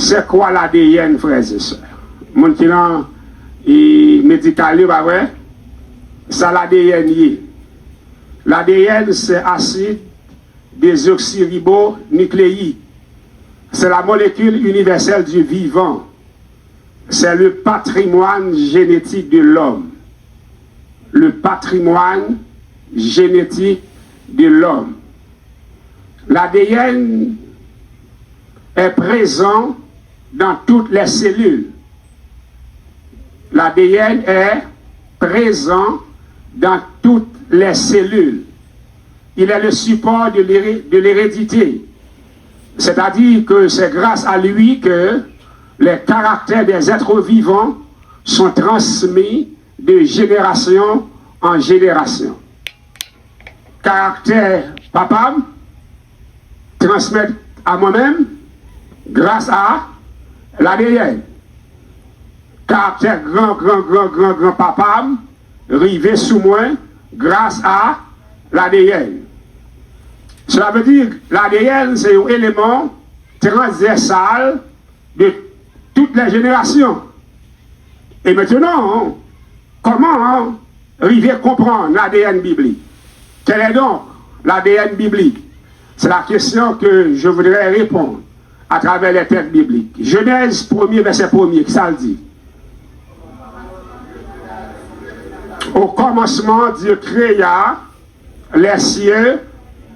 c'est quoi l'ADN, frères et sœurs? Mon qui là, médical, pas vrai? Ça l'ADN. L'ADN, c'est acide désoxyribonucléique. C'est la molécule universelle du vivant. C'est le patrimoine génétique de l'homme. Le patrimoine génétique de l'homme. L'ADN est présent dans toutes les cellules. L'ADN est présent dans toutes les cellules. Il est le support de l'hérédité. C'est-à-dire que c'est grâce à lui que les caractères des êtres vivants sont transmis de génération en génération. Caractère papa transmettre à moi-même grâce à l'ADN. Caractère grand papa rivé sous moi grâce à l'ADN. Cela veut dire que l'ADN c'est un élément transversal de toutes les générations. Et maintenant, comment arriver à comprendre l'ADN biblique? Quel est donc l'ADN biblique? C'est la question que je voudrais répondre à travers les textes bibliques. Genèse 1er, verset 1er, qui ça le dit? Au commencement, Dieu créa les cieux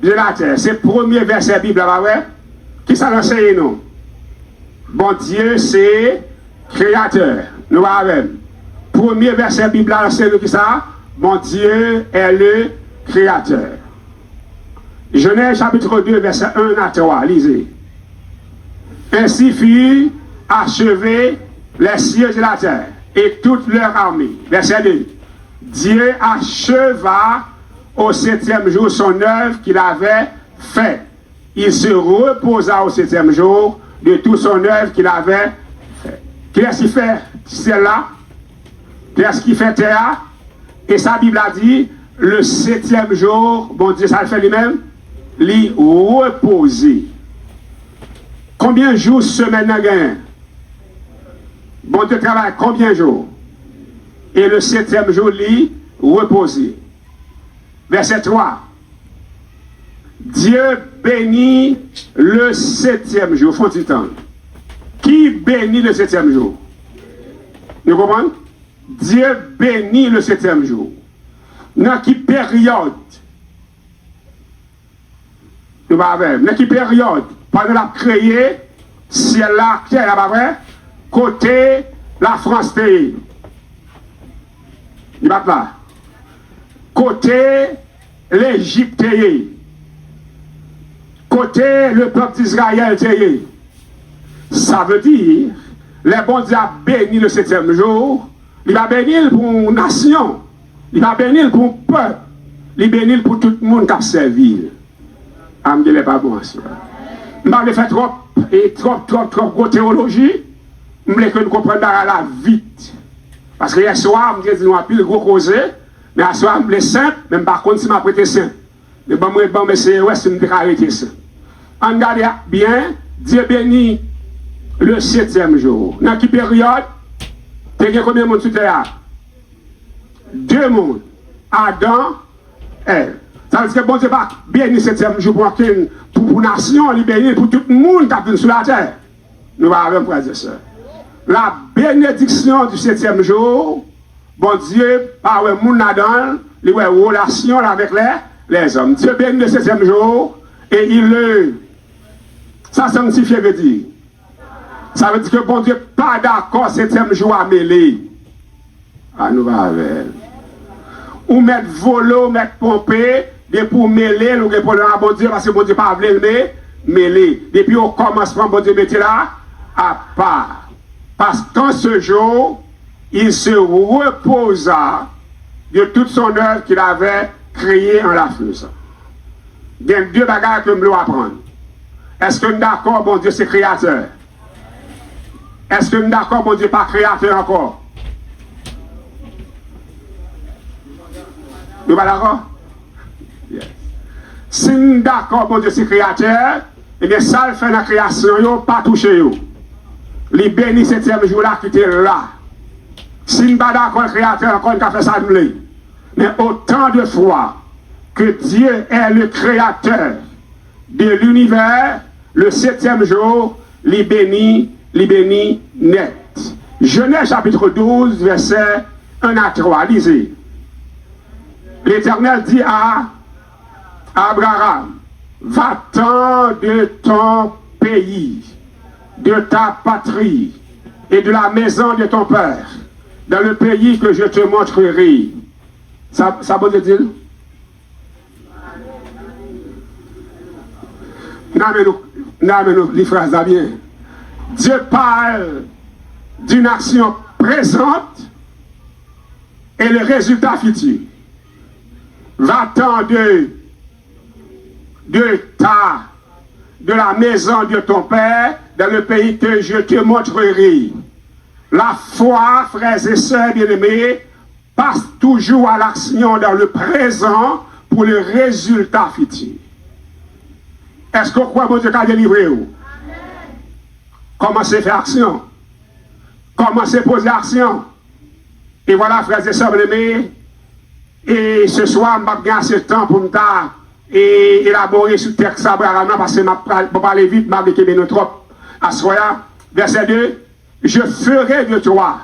de la terre. C'est le premier verset Bible, là, ouais? Qui ça l'enseigne, nous? Bon Dieu, c'est créateur. Nous avons. Premier verset Bible, là, l'enseigne, qui ça? Bon Dieu est le créateur. Genèse chapitre 2, verset 1 à 3, lisez. Ainsi fut achevé les cieux de la terre et toute leur armée. Verset 2. Dieu acheva au 7e jour son œuvre qu'il avait faite. Il se reposa au 7e jour de toute son œuvre qu'il avait faite. Qui est-ce qui fait celle-là? Qui est-ce qui fait terre? Et sa Bible a dit, le 7e jour, bon Dieu, ça le fait lui-même, l'y reposer. Combien de jours semaine n'a gagné? Bon Dieu travaille combien de jours? Et le 7e jour, l'y reposer. Verset 3. Dieu bénit le 7e jour. Faut du temps. Qui bénit le 7e jour? Vous comprenez? Dieu bénit le 7e jour. Dans quelle période? Nous va avec. Dans quelle période? Pendant la créé, ciel là, qui est là-bas, côté la France pays. Il va pas. Côté l'Égypte, côté le peuple d'Israël, ça veut dire, les bon Dieu a béni le 7e jour, il va bénir pour une nation, il va bénir pour un peuple, il va bénir pour tout le monde qui a servi. Je ne pas bon ça. Je ne vais faire trop théologie, je veux que nous comprenions la vite. Parce que hier soir, je me dis, nous avons plus gros causé, mais hier soir, je suis simple, même par contre, si je prêté saint. Mais bon, mais c'est ouais, c'est une arrêté ça. On regarde bien, Dieu bénit le 7e jour. Dans quelle période? Tu as combien de monde sur terre? 2 mondes. Adam et Ève. Ça veut dire que bon Dieu va bénir le 7e jour pour la nation, il bénit pour tout le monde qui vient sur la terre. Nous allons voir ça. La bénédiction du 7e jour, bon Dieu, par le monde là-dedans, il a une relation avec les hommes. Dieu bénit le 7e jour et il le. Ça signifie, veut dire. Ça veut dire que bon Dieu n'est pas d'accord 7e jour à mêler. Ah, nous va avec. Ou mettre volo, mettre pompé, et pour mêler, nous répondons à bon Dieu parce que bon Dieu pas voulu mêler. Depuis au commencement, bon Dieu mettait là à part. Parce qu'en ce jour, il se reposa de toute son œuvre qu'il avait créée en la faisant. Il y a 2 bagages que je dois apprendre. Est-ce que nous sommes d'accord, bon Dieu, c'est créateur? Est-ce que nous sommes d'accord, bon Dieu, pas créateur encore? Nous sommes d'accord? Yes. Si nous sommes d'accord, bon Dieu, c'est créateur, eh bien, ça le fait dans la création, pas touché. les bénis 7e jour là qui était là. Si nous ne sommes pas d'accord, le Créateur, encore une fait ça nous. Mais autant de fois que Dieu est le Créateur de l'univers, le 7e jour, les bénis net. Genèse chapitre 12, verset 1 à 3. Lisez. L'Éternel dit à Abraham, va-t'en de ton pays, de ta patrie et de la maison de ton père, dans le pays que je te montrerai. Ça veut dire? Non, les phrases bien. Dieu parle d'une action présente et le résultat futur. Va-t'en de la maison de ton père dans le pays que je te montrerai. La foi, frères et sœurs bien-aimés, passe toujours à l'action dans le présent pour le résultat futur. Est-ce qu'on croit que Dieu a délivré? Commencez à faire action. Commencez à poser action. Et voilà, frères et sœurs bien-aimés, et ce soir, je vais gagner ce temps pour me élaborer sur le texte Abraham parce que je vais parler vite, je vais trop. Assoya, verset 2, je ferai de toi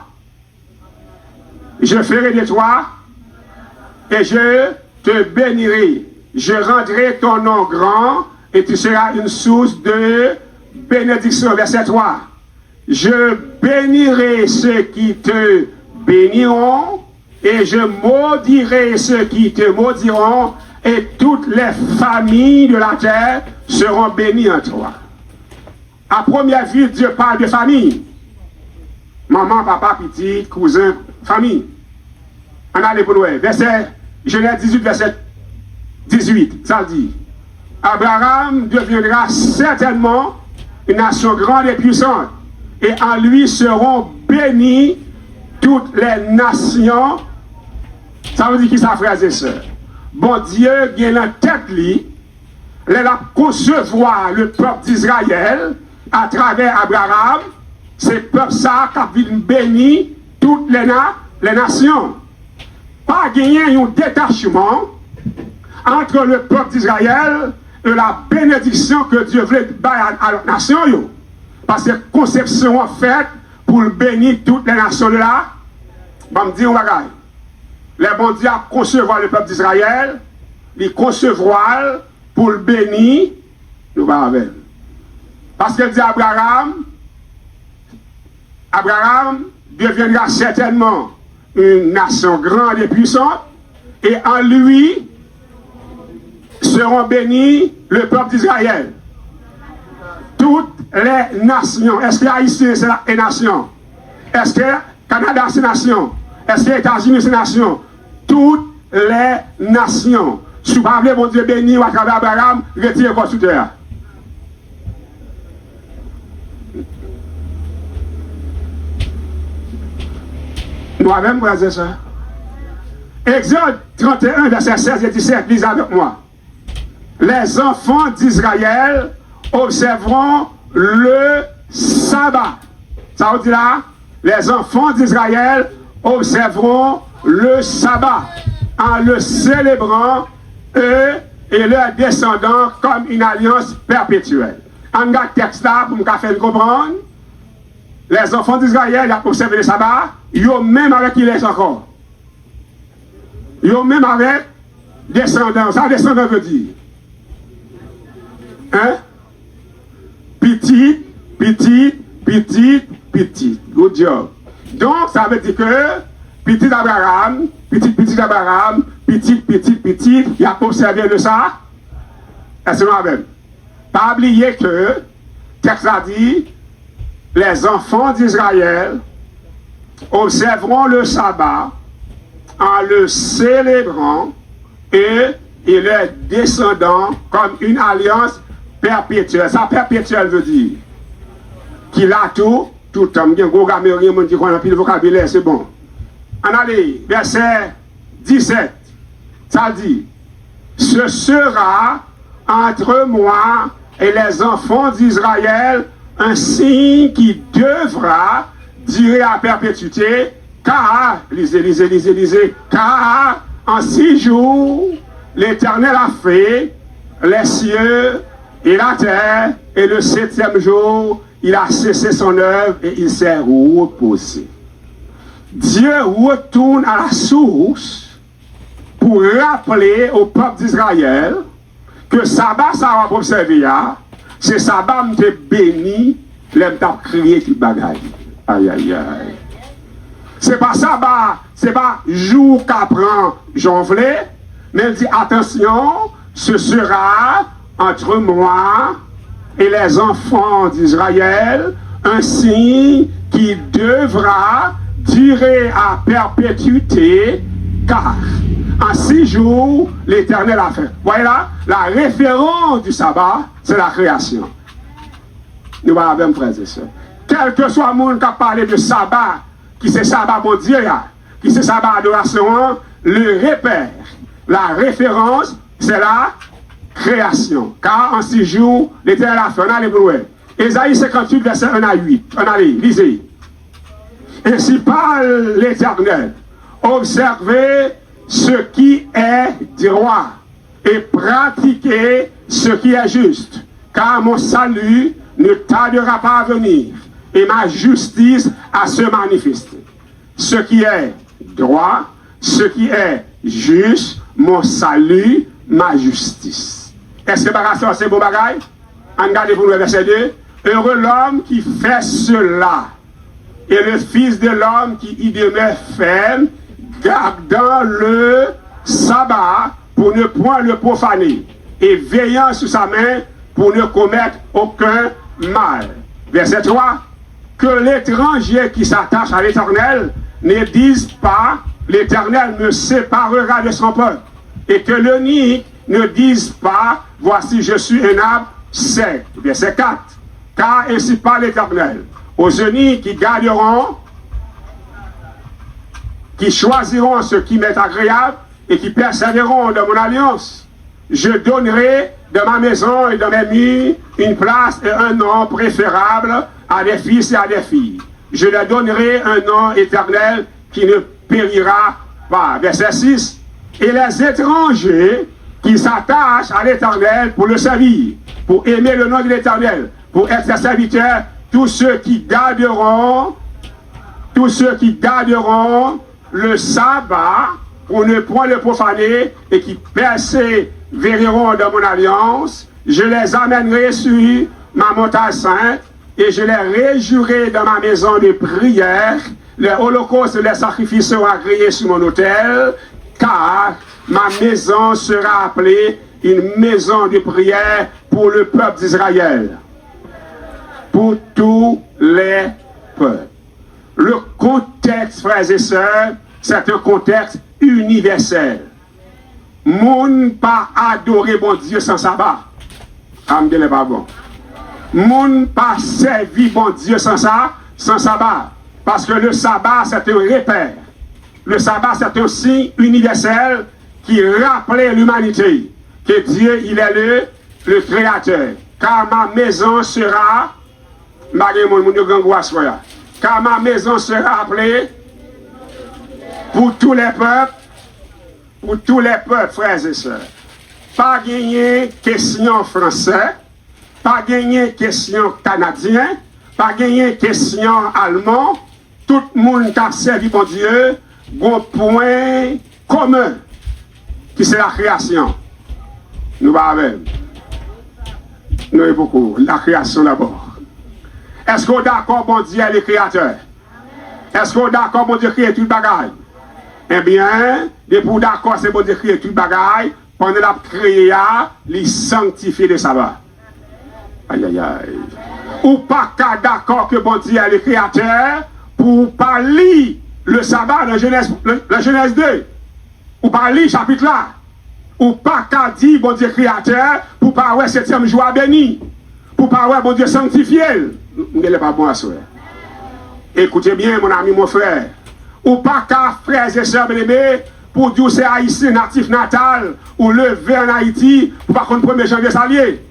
et je te bénirai. Je rendrai ton nom grand et tu seras une source de bénédiction. Verset 3. Je bénirai ceux qui te béniront et je maudirai ceux qui te maudiront et toutes les familles de la terre seront bénies en toi. À première vue, Dieu parle de famille. Maman, papa, petit, cousin, famille. On a les boulets. Verset, Genèse 18, verset 18, ça dit. Abraham deviendra certainement une nation grande et puissante. Et en lui seront bénies toutes les nations. Ça veut dire qui ça, frères et sœurs? Bon Dieu vient en tête, lui, il a concevoir le peuple d'Israël à travers Abraham. C'est le peuple ça qui vient bénir toutes les nations. Pas gagner un détachement entre le peuple d'Israël et la bénédiction que Dieu veut donner à la nation. Parce que conception en fait pour bénir toutes les nations de là. Je vais me dire un bagage. Les bons dieux à concevoir le peuple d'Israël, ils concevoir pour le bénir, nous va avec. Parce que dit Abraham deviendra certainement une nation grande et puissante, et en lui seront bénis le peuple d'Israël. Toutes les nations. Est-ce que Haïti c'est une nation? Est-ce que Canada c'est une nation? Est-ce que les États-Unis c'est une nation? Toutes les nations. Si vous parlez, mon Dieu béni, ou à travers Abraham, retirez votre sous terre. Nous avons, frères et sœurs. Exode 31, verset 16 et 17, lisez avec moi. Les enfants d'Israël observeront le sabbat. Ça veut dire là, les enfants d'Israël observeront le sabbat en le célébrant, eux et leurs descendants, comme une alliance perpétuelle. En garde texte là, pour me faire comprendre, les enfants d'Israël ont observé le sabbat, ils ont même avec qui les encore. Ils ont même avec descendants. Ça, descendant veut dire. Hein? Petit. Good job. Donc, ça veut dire que petit Abraham, il a observé le ça. Est-ce que même? Pas oublier que, texte a dit, les enfants d'Israël observeront le sabbat en le célébrant et leurs descendants comme une alliance perpétuelle. Ça, perpétuelle veut dire qu'il a tout homme. Il y a un gros gamérien qui connaît plus le vocabulaire, c'est bon. En allez, verset 17, ça dit, ce sera entre moi et les enfants d'Israël un signe qui devra durer à perpétuité, car, lisez, car en 6 jours, l'Éternel a fait les cieux et la terre, et le 7e jour, il a cessé son œuvre et il s'est reposé. Dieu retourne à la source pour rappeler au peuple d'Israël que sabbat, ça va observer, c'est sabbat qui te béni, l'aime t'a crié qui bagaille. Aïe, aïe, aïe. C'est pas sabbat, c'est pas jour qu'apprend jonflé, mais il dit attention, ce sera entre moi et les enfants d'Israël un signe qui devra durer à perpétuité, car en 6 jours, l'Éternel a fait. Voyez là, la référence du sabbat, c'est la création. Nous avons frères et sœurs. Quel que soit le monde qui a parlé de sabbat, qui c'est sabbat mon Dieu, qui c'est sabbat adoration, le repère, la référence, c'est la création. Car en 6 jours, l'Éternel a fait. On allait plus loin. Ésaïe 58, verset 1 à 8. On allait, lisez. Ainsi parle l'Éternel. Observez ce qui est droit et pratiquez ce qui est juste. Car mon salut ne tardera pas à venir et ma justice à se manifester. Ce qui est droit, ce qui est juste, mon salut, ma justice. Est-ce que ça c'est beau bagaille? Regardez-vous le verset 2. Heureux l'homme qui fait cela, et le Fils de l'homme qui y demeure ferme, gardant le sabbat pour ne point le profaner, et veillant sur sa main pour ne commettre aucun mal. Verset 3. Que l'étranger qui s'attache à l'Éternel ne dise pas, l'Éternel me séparera de son peuple, et que le nid ne dise pas, voici je suis un arbre sec. Verset 4. Car ainsi parle l'Éternel, aux unis qui garderont, qui choisiront ce qui m'est agréable et qui persévéreront dans mon alliance. Je donnerai de ma maison et de mes murs une place et un nom préférable à des fils et à des filles. Je leur donnerai un nom éternel qui ne périra pas. Verset 6. Et les étrangers qui s'attachent à l'Éternel pour le servir, pour aimer le nom de l'Éternel, pour être ses serviteurs, tous ceux qui garderont le sabbat pour ne point le profaner et qui persévéreront dans mon alliance, je les amènerai sur ma montagne sainte et je les réjouirai dans ma maison de prière. Les holocaustes et les sacrifices seront agréés sur mon autel, car ma maison sera appelée une maison de prière pour le peuple d'Israël, pour tous les peuples. Le contexte, frères et sœurs, c'est un contexte universel. Moun pas adorer bon Dieu sans sabbat. Amdé n'est pas bon. Moun pas servir bon Dieu sans ça, sans sabbat. Parce que le sabbat, c'est un repère. Le sabbat, c'est un signe universel qui rappelait l'humanité que Dieu, il est le créateur. Car ma maison sera, car ma maison sera appelée pour tous les peuples, frères et sœurs. Pas gagner question français, pas gagner question canadien, pas gagner question allemand. Tout le monde qui a servi pour Dieu, un point commun, qui c'est la création. Nous avons. Nous avons beaucoup. La création d'abord. Est-ce qu'on est d'accord, bon Dieu, est le créateur? Est-ce qu'on est d'accord, bon Dieu, créer tout le bagaille? Eh bien, depuis d'accord, c'est bon Dieu, créer tout le bagaille, pendant la créé, il sanctifie le sabbat. Aïe, aïe, aïe. Ou pas qu'à d'accord que bon Dieu est le créateur, pour pas lire le sabbat dans la Genèse 2. Ou pas lire chapitre là. Ou pas qu'à dire bon Dieu créateur, pour pas avoir 7e jour à béni. Pour pas avoir bon Dieu sanctifié. Vous n'êtes pas bon à ça. Écoutez bien, mon ami, mon frère. Ou pas qu'à frères et sœurs bien-aimés, pour dire c'est haïtien natif natal, ou lever en Haïti, pour pas qu'on 1er janvier s'allier.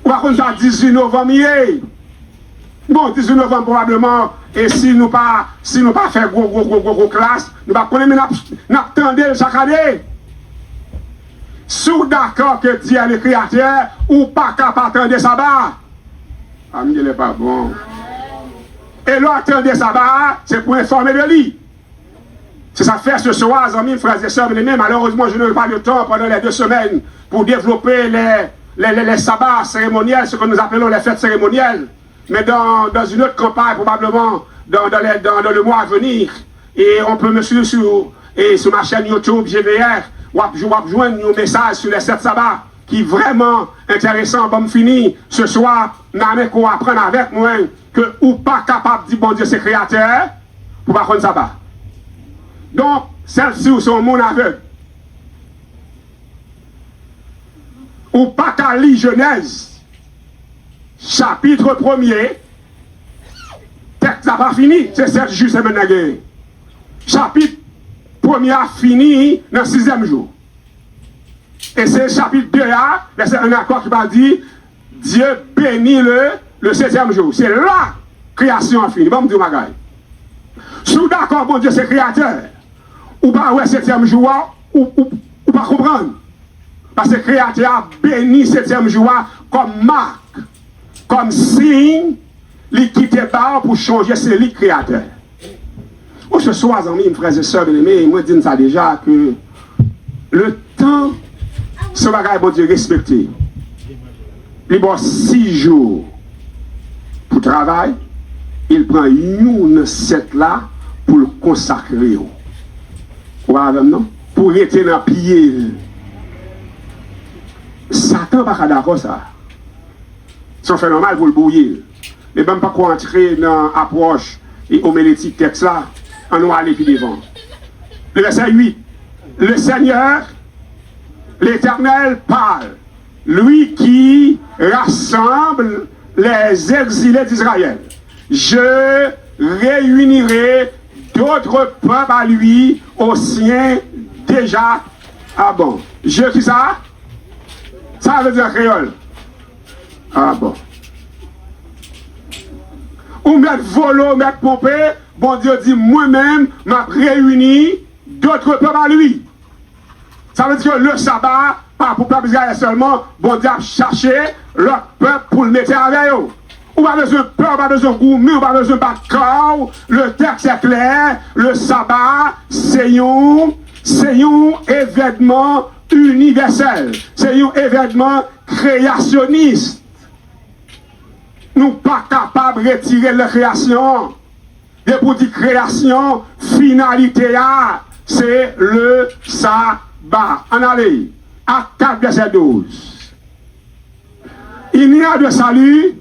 par contre, ça 18 novembre, bon, 18 novembre probablement, et si nous pas fait gros classe, nous pas connaître, mais nous attendons chaque année. Si vous d'accord que Dieu est le créateur, ou pas capable d'attendre ça bas. Ah, mais il n'est pas bon. Et l'attendre ça bas, c'est pour informer de lui. C'est ça fait ce soir, amis, frères et sœurs, mais malheureusement, je n'ai pas le temps pendant les 2 semaines pour développer les sabbats cérémoniels, ce que nous appelons les fêtes cérémonielles. Mais dans une autre campagne, probablement, dans le mois à venir, et on peut me suivre sur ma chaîne YouTube GVR, ou joindre nos messages sur les 7 sabbats, qui est vraiment intéressant. Bon, fini ce soir, nous qu'on apprendre avec moi que ou pas capable de dire bon Dieu c'est créateur, pour pas prendre sabbat. Donc, celles-ci sont mon aveugle. Ou pas qu'à lire Genèse, chapitre 1er, texte n'a pas fini, c'est 7 jours, c'est maintenant. Chapitre 1er a fini dans le 6e jour. Et c'est chapitre 2 a, c'est un accord qui va dire, Dieu bénit le 7e jour. C'est là création a fini. Bon, me dire ma gueule. Si vous d'accord, bon Dieu, c'est créateur. Ou pas, ouais, 7e jour, ou pas comprendre. Parce que le créateur a béni 7e jour comme marque, comme signe, il quitte pas pour changer ses lits créateurs. Ou ce soir, amis, frères et sœurs, bien-aimés, moi, je dis ça déjà que le temps, ce bagage, bon Dieu, respecté. Il a 6 jours pour travail, il prend une 7 là pour le consacrer. Vous voyez, non? Pour être dans le pied. Satan va pas d'accord ça. C'est un phénomène pour le bouillir. Mais même pas pour entrer dans l'approche et homélétique texte là, on va aller plus devant. Le verset 8. Le Seigneur, l'Éternel parle. Lui qui rassemble les exilés d'Israël. Je réunirai d'autres peuples à lui, aux siens déjà. Ah bon. Je qui ça? Ça veut dire créole. Ah bon. Ou mettre volo, mettre pompé, bon Dieu dit moi-même, m'a réuni d'autres peuples à lui. Ça veut dire que le sabbat, pas pour le peuple d'Israël seulement, bon Dieu a cherché leur peuple pour le mettre avec eux. Ou pas besoin de peur, pas besoin de gourmet, ou pas besoin de corps. Le texte est clair, le sabbat, c'est un événement universel. C'est un événement créationniste. Nous ne sommes pas capables de retirer la création. Et pour dire création, finalité, c'est le sabbat. En allez, acte 4, verset 12. Il n'y a de salut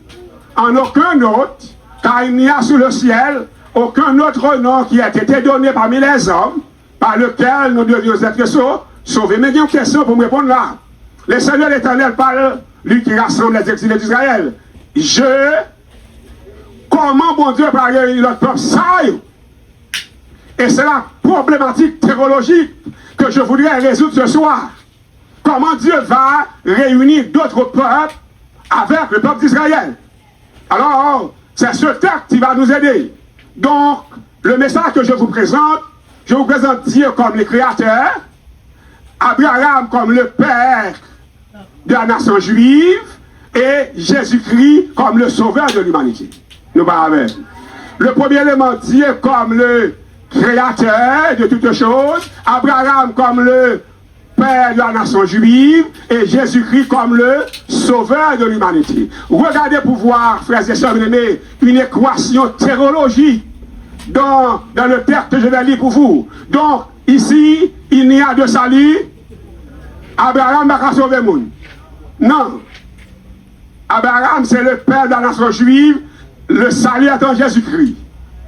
en aucun autre, car il n'y a sous le ciel aucun autre nom qui a été donné parmi les hommes, par lequel nous devions être sauvés. Mais il y a une question pour me répondre là. Le Seigneur l'Éternel parle, lui qui rassemble les exilés d'Israël. Comment bon Dieu va réunir notre peuple ça? Et c'est la problématique théologique que je voudrais résoudre ce soir. Comment Dieu va réunir d'autres peuples avec le peuple d'Israël? Alors, c'est ce texte qui va nous aider. Donc, le message que je vous présente Dieu comme le créateur, Abraham comme le père de la nation juive, et Jésus-Christ comme le sauveur de l'humanité. Nous parlons. Le premier élément, Dieu comme le créateur de toutes choses, Abraham comme le père de la nation juive, et Jésus-Christ comme le sauveur de l'humanité. Regardez pour voir, frères et sœurs bien-aimés, une équation théologique dans le texte que je vais lire pour vous. Donc, ici, il n'y a de salut. Abraham va sauver le monde. Non. Abraham, c'est le père de la nation juive. Le salut est en Jésus-Christ.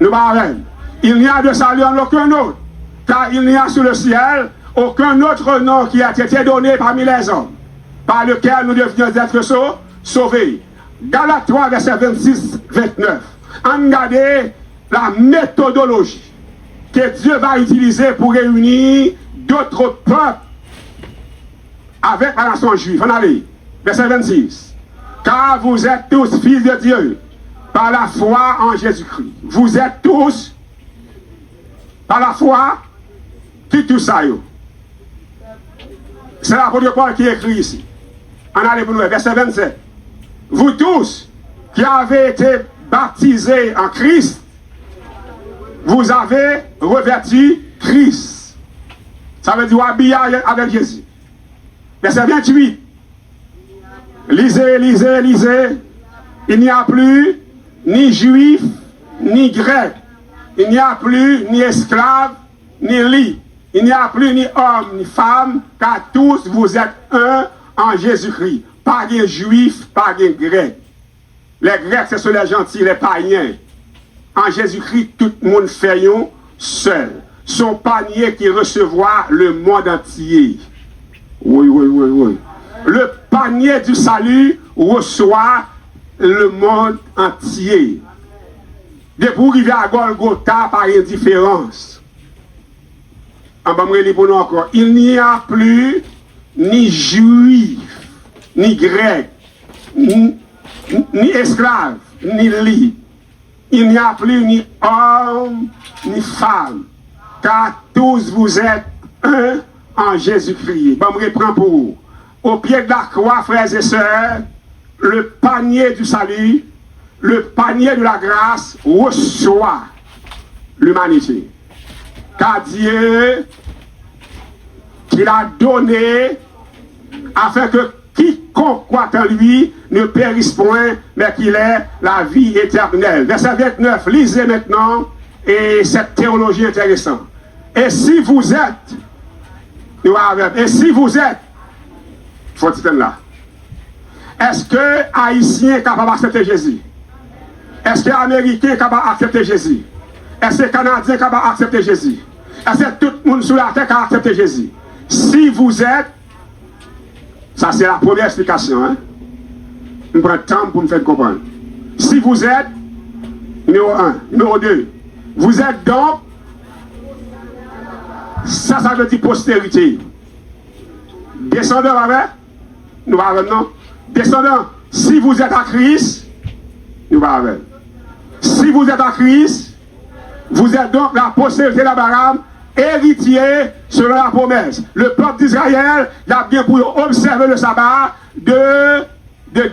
Nous parlons. Il n'y a de salut en aucun autre. Car il n'y a sous le ciel aucun autre nom qui a été donné parmi les hommes, par lequel nous devions être sauvés. Galates 3, verset 26-29. Regardez la méthodologie que Dieu va utiliser pour réunir d'autres peuples avec la nation juive. On allait. Verset 26. Car vous êtes tous fils de Dieu par la foi en Jésus-Christ. Vous êtes tous par la foi. Qui tout ça yo? C'est l'apôtre Paul qui écrit ici. En allez pour nous, verset 27. Vous tous qui avez été baptisés en Christ, vous avez revêtu Christ. Ça veut dire habillé avec Jésus. Verset 28. Lisez, lisez, lisez. Il n'y a plus ni juif, ni grec. Il n'y a plus ni esclave, ni libre. Il n'y a plus ni homme, ni femme, car tous vous êtes un en Jésus-Christ. Pas de juif, pas de grec. Les grecs, ce sont les gentils, les païens. En Jésus-Christ, tout le monde fait seul. Son panier qui recevra le monde entier. Oui, oui, oui, oui. Le panier du salut reçoit le monde entier. Depuis arriver à Golgotha par indifférence. Il n'y a plus ni juif, ni grec, ni esclave, ni libre. Il n'y a plus ni homme, ni femme. Car tous vous êtes un en Jésus-Christ. Je me reprends pour vous. Au pied de la croix, frères et sœurs, le panier du salut, le panier de la grâce reçoit l'humanité. Car Dieu, qu'il a donné afin que quiconque croit en lui ne périsse point, mais qu'il ait la vie éternelle. Verset 29, lisez maintenant, et cette théologie intéressante. Et si vous êtes, faut-il là, est-ce que Haïtien est capable d'accepter Jésus? Est-ce que Américain est capable d'accepter Jésus? Est-ce que Canadien est capable d'accepter Jésus? Est-ce que tout le monde sur la terre a accepté Jésus? Si vous êtes, ça c'est la première explication, hein? Je prends le temps pour me faire comprendre. Si vous êtes, numéro 1, numéro 2, vous êtes donc, ça veut dire postérité. Descendant avec, nous avons non. Descendant, si vous êtes à Christ, nous avons. Si vous êtes à Christ, vous êtes donc la postérité d'Abraham, héritier selon la promesse. Le peuple d'Israël, il a bien pour observer le sabbat de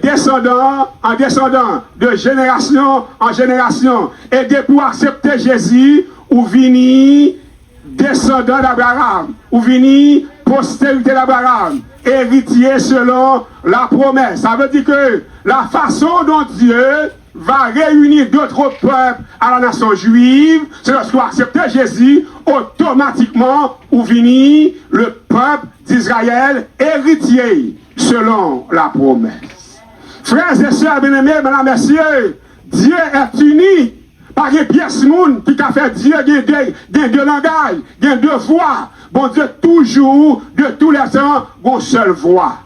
descendant en descendant, de génération en génération. Et de pour accepter Jésus, ou vini descendant d'Abraham, ou vini postérité d'Abraham, héritier selon la promesse. Ça veut dire que la façon dont Dieu va réunir d'autres peuples à la nation juive, c'est lorsqu'on accepte Jésus, automatiquement, ou vini le peuple d'Israël héritier selon la promesse. Frères et sœurs bien-aimés, mesdames et messieurs, Dieu est unique. Par une pièce monde qui a fait Dieu, il y a deux langages, il y a deux voix. Bon Dieu, toujours, de tous les temps, une seule voix.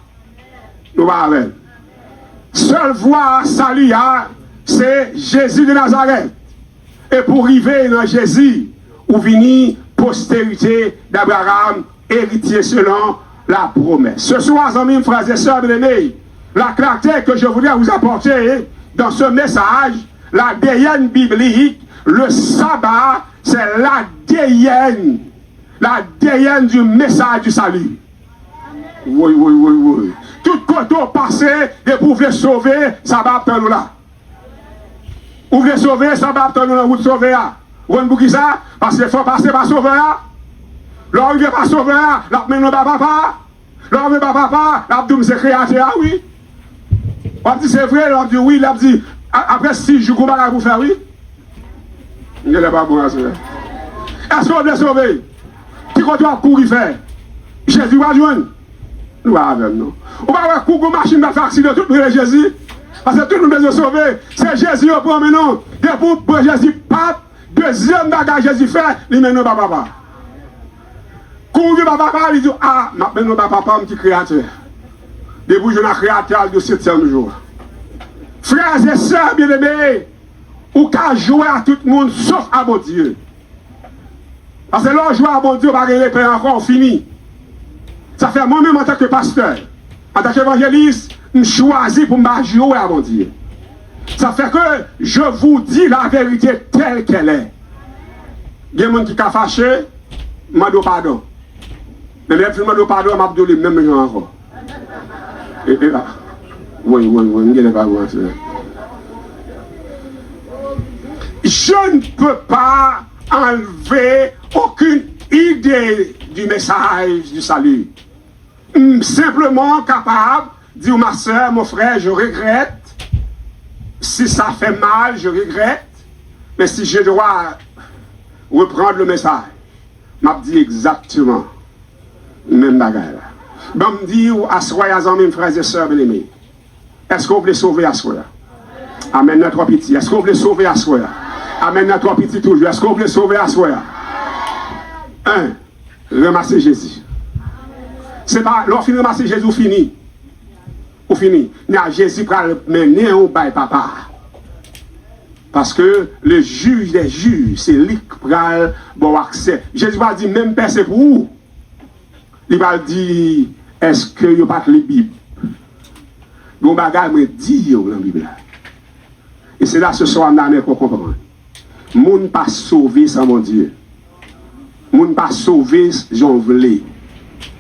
Nous allons. Seule voix, salut, c'est Jésus de Nazareth. Et pour arriver dans Jésus, où vient postérité d'Abraham, héritier selon la promesse. Ce soir, amis, frères et sœurs bien-aimés, la clarté que je voudrais vous apporter dans ce message, la déienne biblique, le sabbat, c'est la déienne du message du salut. Oui, oui, oui, oui. Tout côté passé, et pour vous sauver, sabbat nous là. Vous voulez sauver, sabbat nous là, vous sauver. Vous voulez ça? Parce qu'il faut passer par sauver. Lorsque vous ne pas sauver, la mène au papa. Lorsque vous ne papa, la doum c'est créateur, oui. On dit c'est vrai, on dit oui, il a dit. Après 6 jours, comment vous faire, oui? Il n'est pas bon à ça. Est-ce qu'on veut sauver? Qui qu'on doit courir faire? Jésus va joindre. Nous avons, non. On va avoir courir machine de faire accident, tout le monde Jésus. Parce que tout le monde veut sauver. C'est Jésus au premier nom. Et pour Jésus, pape, deuxième bagage Jésus fait, il mène nos papa. Courir papa, il dit, ah, maintenant nos papa, un petit créateur. Depuis je suis un créateur de 7e jour. Frères et sœurs bien-aimés, ou qu'à jouer à tout le monde sauf à mon Dieu. Parce que là, jouer à mon Dieu, on va répéter encore, on finit. Ça fait moi-même en tant que pasteur, en tant qu'évangéliste, je choisis pour me jouer à mon Dieu. Ça fait que je vous dis la vérité telle qu'elle est. Il y a des gens qui sont fâchés, je demande pardon. Mais même si je demande pardon, je vais même gens encore. Et là, oui, je ne vais pas voir ça. Je ne peux pas enlever aucune idée du message du salut. Simplement capable de dire ma soeur, mon frère, je regrette. Si ça fait mal, je regrette. Mais si je dois reprendre le message, je dis exactement même bagarre. Je me dis à soya, mes frères et sœurs bien-aimés, est-ce que vous voulez sauver à soya? Amen, notre petit. Est-ce que vous voulez sauver à soya? Amen, notre petit toujours. Est-ce que vous voulez sauver à soya? Ramasser Jésus. C'est pas, lorsqu'il ramasse Jésus, vous fini. Vous fini. Jésus va mener au bail papa. Parce que le juge des juges, c'est lui qui va bon accès. Jésus va dire, même père, c'est pour vous. Il va dire, est-ce que vous n'avez pas la Bible? Bon bagage me dit dans la Bible. Et c'est là ce soir qu'on comprend. Moun pas sauvé sans mon Dieu. Moun pas sauvé Jean voulait.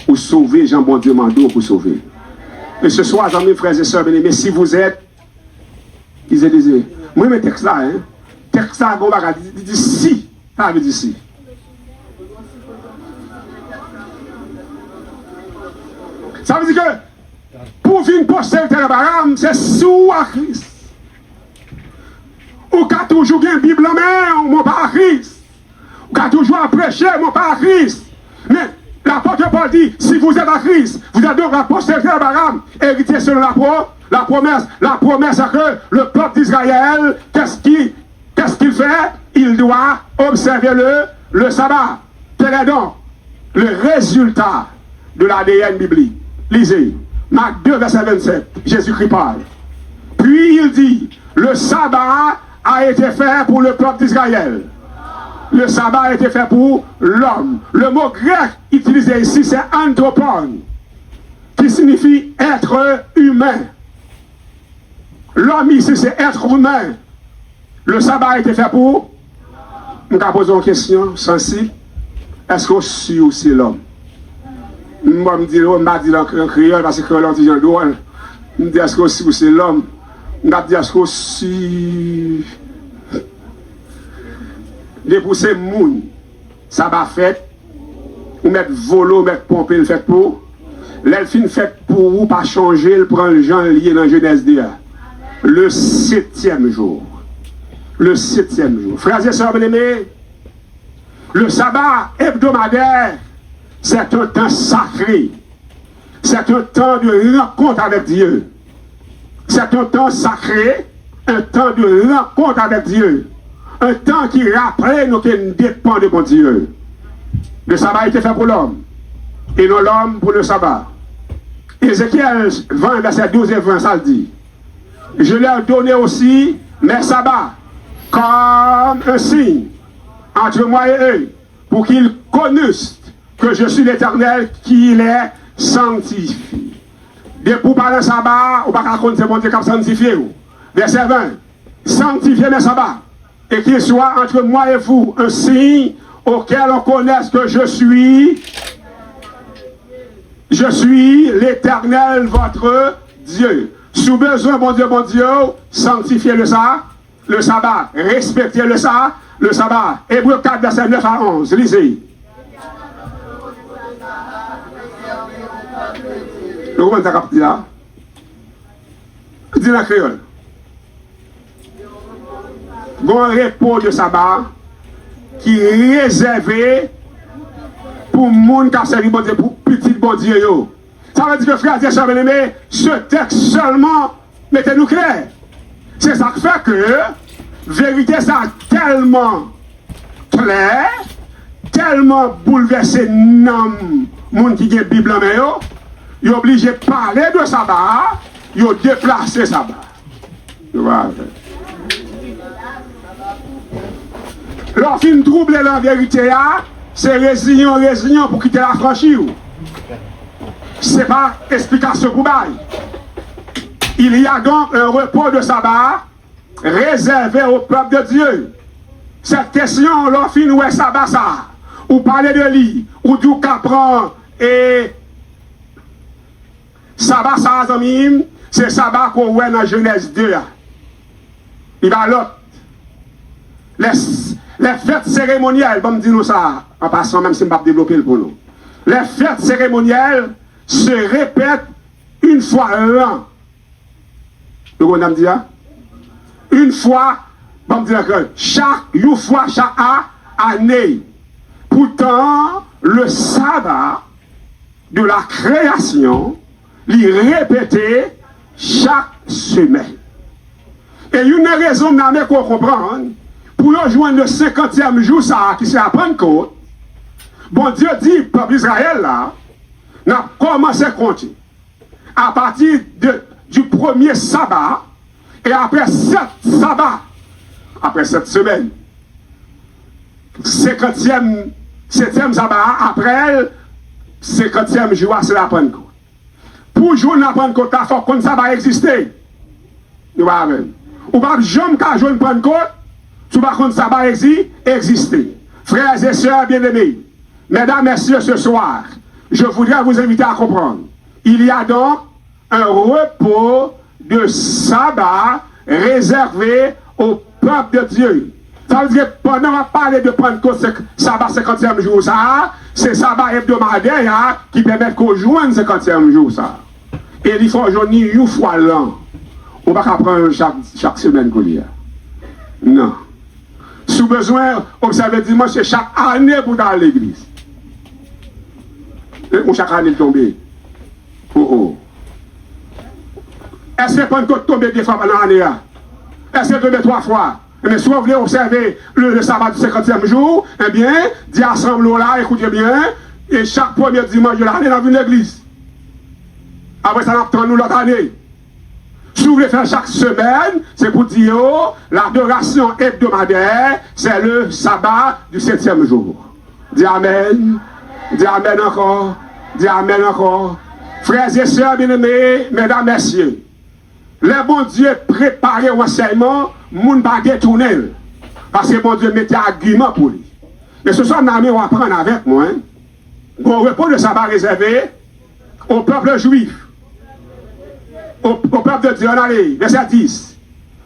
Ou sauver Jean bon Dieu mando pour sauver. Et ce soir, mes frères et sœurs bien-aimés, si vous êtes, ils disent, moi mes textes là, hein, texte là, il dit si, ça veut dire si. Ça veut dire que pour venir postérité de Abraham, c'est sous à Christ. Ou qu'a toujours une Bible en main, mon pas à Christ. Ou qu'a toujours à prêcher, mon pas à Christ. Mais l'apôtre Paul dit, si vous êtes à Christ, vous êtes donc la postérité d'Abraham, héritier selon la promesse. La promesse c'est que le peuple d'Israël, qu'est-ce qu'il fait? Il doit observer le sabbat. Quel est donc le résultat de l'ADN biblique? Lisez, Marc 2, verset 27, Jésus-Christ parle. Puis il dit, le sabbat a été fait pour le peuple d'Israël. Le sabbat a été fait pour l'homme. Le mot grec utilisé ici, c'est anthropon, qui signifie être humain. L'homme ici, c'est être humain. Le sabbat a été fait pour... Je vais poser une question sensible. Est-ce que c'est l'homme? Je me dis, on m'a dit en créole, parce que l'on dit en douane. Je me dis, est-ce que c'est l'homme? Je me dis, est-ce que c'est... Dépousser moun, ça va fait, ou mettre volo, mettre pomper, le fait pour. L'elfine fait pour vous, pas changer, le prend le gens lié dans Genèse 2. Le 7e jour. Le 7e jour. Frères et sœurs bien-aimés, le sabbat hebdomadaire, c'est un temps sacré. C'est un temps de rencontre avec Dieu. C'est un temps sacré, un temps de rencontre avec Dieu. Un temps qui rappelle nous qu'il dépend de mon Dieu. Le sabbat a été fait pour l'homme. Et non l'homme pour le sabbat. Ézéchiel 20, verset 12 et 20, ça le dit. Je leur donné aussi mes sabbats comme un signe entre moi et eux, pour qu'ils connaissent que je suis l'Éternel qui les sanctifie. Dès pour parler de sabbat, ou pas raconter c'est mon Dieu qui a sanctifié. Verset 20. Sanctifiez mes sabbats. Et qu'il soit entre moi et vous un signe auquel on connaisse que je suis l'Éternel, votre Dieu. Sous besoin, mon Dieu, sanctifiez le sabbat, respectez le sabbat. Hébreux 4, verset 9 à 11, lisez. Le comment t'as capté là? Dis la créole. Bon repos de sabbat qui est réservé pour le monde qui a servi bon Dieu, pour petit bon Dieu. Ça veut dire que frères et sœurs bien-aimés, ce texte seulement, mettez-nous clair. C'est ça qui fait que vérité ça tellement clair, tellement bouleversé dans le monde qui a la Bible en main, il est obligé de parler de sabbat, il a déplacé sabbat. Voilà. Lorsqu'il trouble la vérité, c'est résignon pour quitter la franchise. Ce n'est pas explication pour bail. Il y a donc un repos de sabbat réservé au peuple de Dieu. Cette question, l'on finit où est sabbat ça? Ou parler de lui, ou du capran et sabbat ça, c'est sabbat qu'on voit dans Genèse 2. Il va l'autre. Les fêtes cérémonielles, bon, dis-nous ça, en passant, même si je ne vais pas développer pour nous. Les fêtes cérémonielles se répètent une fois l'an. Vous comprenez dire? Une fois, bon, dire que une fois chaque année. Pourtant, le sabbat de la création, l'y répétait chaque semaine. Et une raison qu'on comprend, pour rejoindre le 50e jour, ça, qui c'est à Pentecôte, bon Dieu dit, peuple Israël, là, n'a commencé à compter. À partir du premier sabbat, et après 7 sabbats, après 7 semaines, 50e, 7e sabbat, après 50e jour, c'est la Pentecôte. Pour jouer la Pentecôte, il faut que ça va exister. Ou pas jamais qu'à jouer une Pentecôte, si par contre ça va exister. Frères et sœurs bien-aimés, mesdames, messieurs, ce soir, je voudrais vous inviter à comprendre. Il y a donc un repos de sabbat réservé au peuple de Dieu. Ça veut dire que pendant qu'on parle de Pentecôte, sabbat 50e jour, ça, c'est sabbat hebdomadaire qui permet qu'on joigne 50e jour, ça. Et il faut joindre une fois l'an. On ne va pas prendre chaque semaine qu'on lit. Non. Sous besoin, observez dimanche, c'est chaque année pour aller à l'église. Ou chaque année tomber. Oh. Est-ce que Pentecôte tombe 2 fois pendant l'année? Est-ce que tombe 3 fois? Mais si vous voulez observer le sabbat du 50e jour, eh bien, dis assemblons là, écoutez bien, et chaque premier dimanche de l'année dans une église. Après ça, on nous l'autre année. Si vous voulez faire chaque semaine, c'est pour dire, l'adoration hebdomadaire, c'est le sabbat du 7e jour. Dis Amen. Dis Amen encore. Dis Amen encore. Frères et sœurs bien-aimés, mesdames, messieurs, le bon Dieu préparait l'enseignement, moun pas détourner. Parce que bon Dieu mettait argument pour lui. Mais ce soir, on va apprendre avec moi. On repos le sabbat réservé au peuple juif. Au peuple de Dieu, allez, verset 10.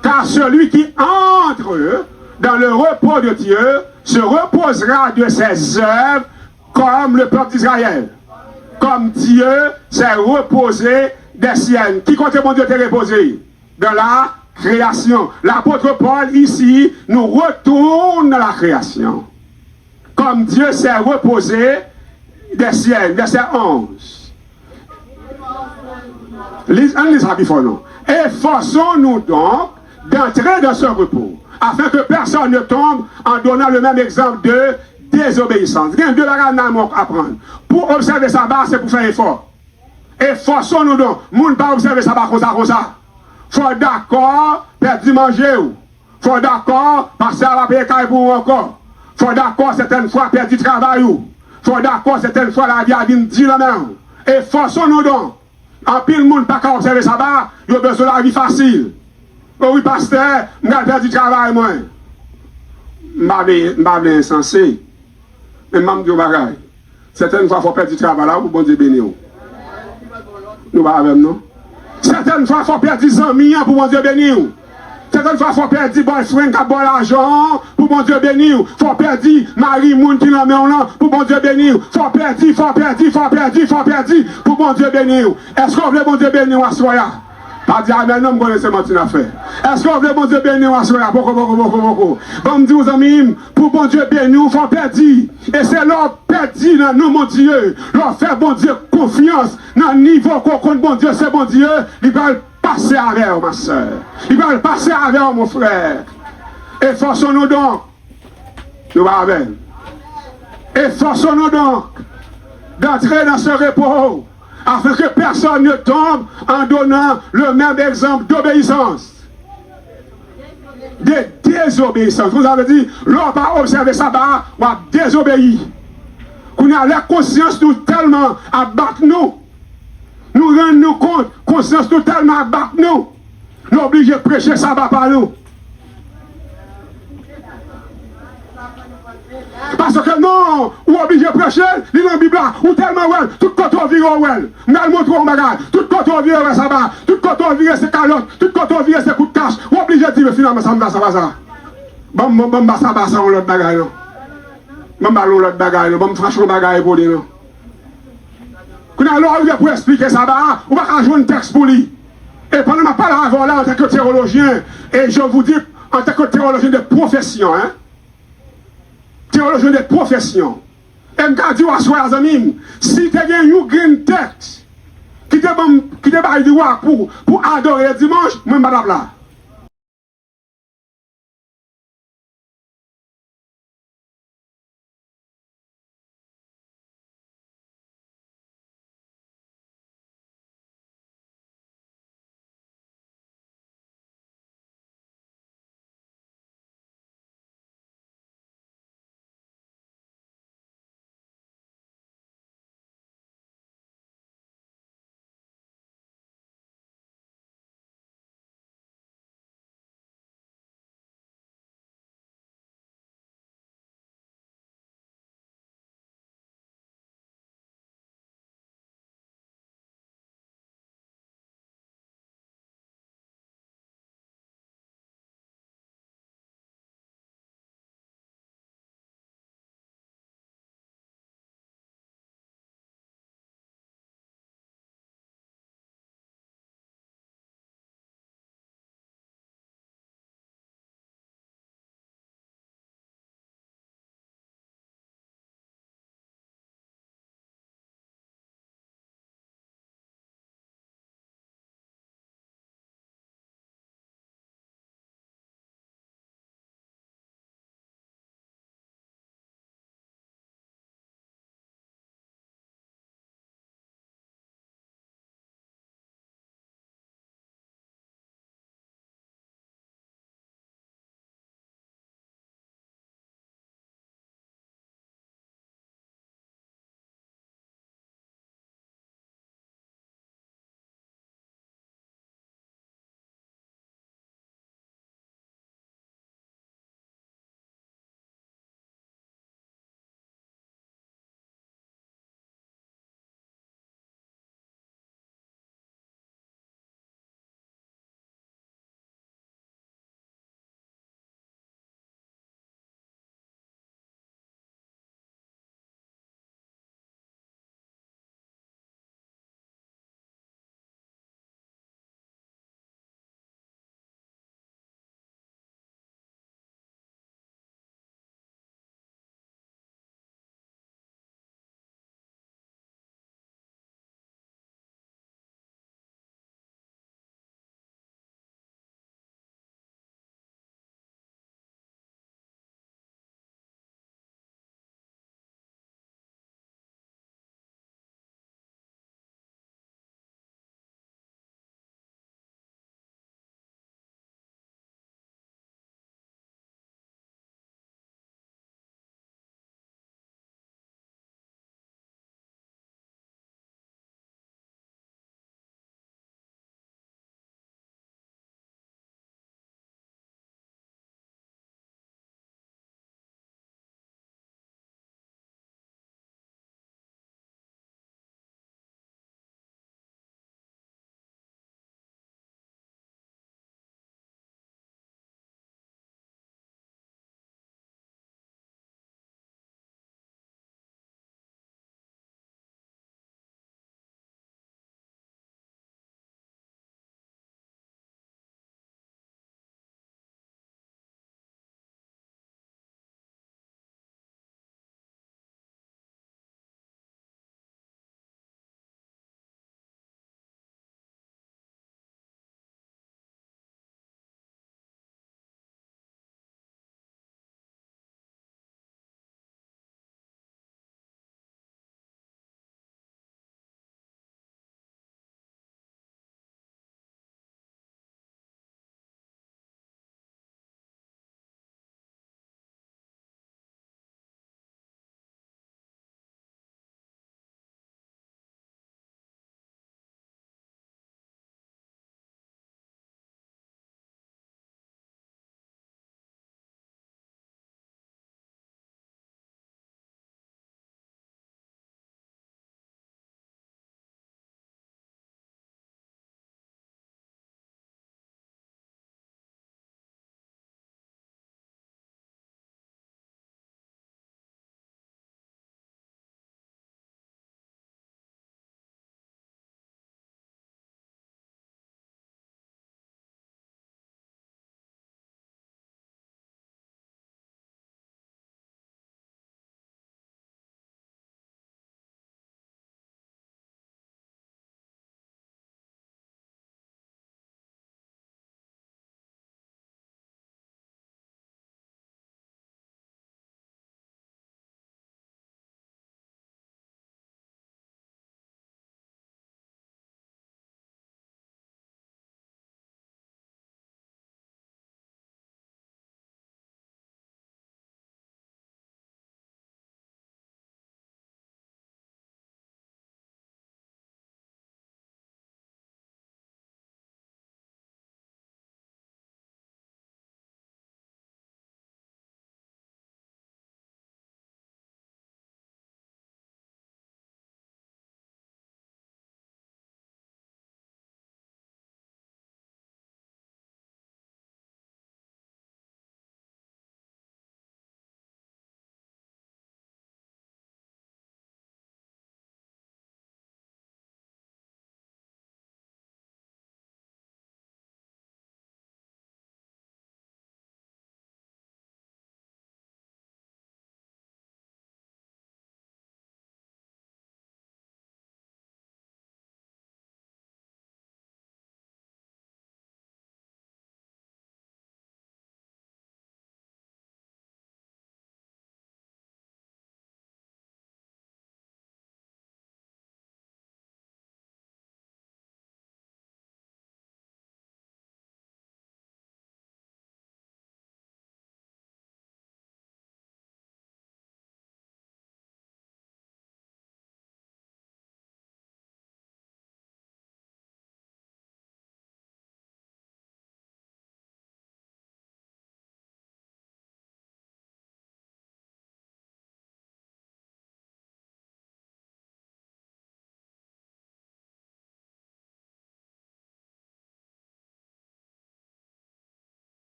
Car celui qui entre dans le repos de Dieu se reposera de ses œuvres comme le peuple d'Israël. Comme Dieu s'est reposé des siennes. Qui compte mon Dieu te reposer? Dans la création. L'apôtre Paul ici nous retourne à la création. Comme Dieu s'est reposé des siennes. Verset 11. Efforçons-nous donc d'entrer dans ce repos, afin que personne ne tombe en donnant le même exemple de désobéissance. Il y a 2 bagages à apprendre. Pour observer ça, c'est pour faire effort. Efforçons-nous donc. Moun pas observer ça comme ça. Faut d'accord, perdre manger. Faut d'accord, passer à la paix pour encore. Faut d'accord, certaines fois, perdre du travail. Faut d'accord, certaines fois, la vie a dit la main. Efforçons-nous donc. En pile monde pas qu'à observer ça bas, il a besoin de la vie facile. Oh oui, pasteur, je vais perdre du travail, moi. Je suis insensé. Mais je dis bagaille. Certaines fois, il faut perdre du travail là pour bon Dieu bénir. Nous va avec nous. Certaines fois, il faut perdre 10 amis pour bon Dieu bénir. Certaines fois, il faut perdre boyfriend qui a bon l'argent pour bon Dieu bénir. Il faut perdre mari moun qui l'en met en l'an pour bon Dieu bénir. Il faut perdre pour bon Dieu bénir. Est-ce qu'on veut bon Dieu bénir à soi? Pas dire amen, non, je connais ce matin à faire. Est-ce qu'on veut bon Dieu bénir à soi? Beaucoup. Bon, me dit aux amis, pour bon Dieu bénir, il faut perdre. Et c'est leur perdre dans nous, mon Dieu. Leur faire bon Dieu confiance dans le niveau qu'on compte bon Dieu, c'est bon Dieu. Ils veulent passer avec ma soeur. Ils veulent passer avec mon frère. Efforçons-nous donc. Nous va avec. Efforçons-nous donc d'entrer dans ce repos afin que personne ne tombe en donnant le même exemple d'obéissance. De désobéissance. Vous avez dit, l'on va observer ça, on va désobéir. Qu'on a la conscience nous tellement abattre nous. Nous rendons compte, conscience totalement battre nous. Nous obligés de prêcher ça par nous. Parce que non, ou obligé de prêcher, il dans la Bible, ou tellement well, tout côté on vire well. Nous allons montrer un bagage, tout côté on vire ça va, tout côté on vire ses calottes, tout côté on vire ses coups de cash, ou obligé de dire finalement ça va, ça va, ça va. Bon, ça va, ça on l'autre bagage, non. Bon, l'autre bagage, bon, franchement bagage pour lui, non. Quand on a pour expliquer ça va, on va jouer un texte pour lui. Et pendant ma parole avant là, en tant que théologien, et je vous dis, en tant que théologien de profession, hein, théologien de profession, et je dis à soi, amis, si tu as une green texte qui te bat pour adorer le dimanche, moi, je ne vais pas là.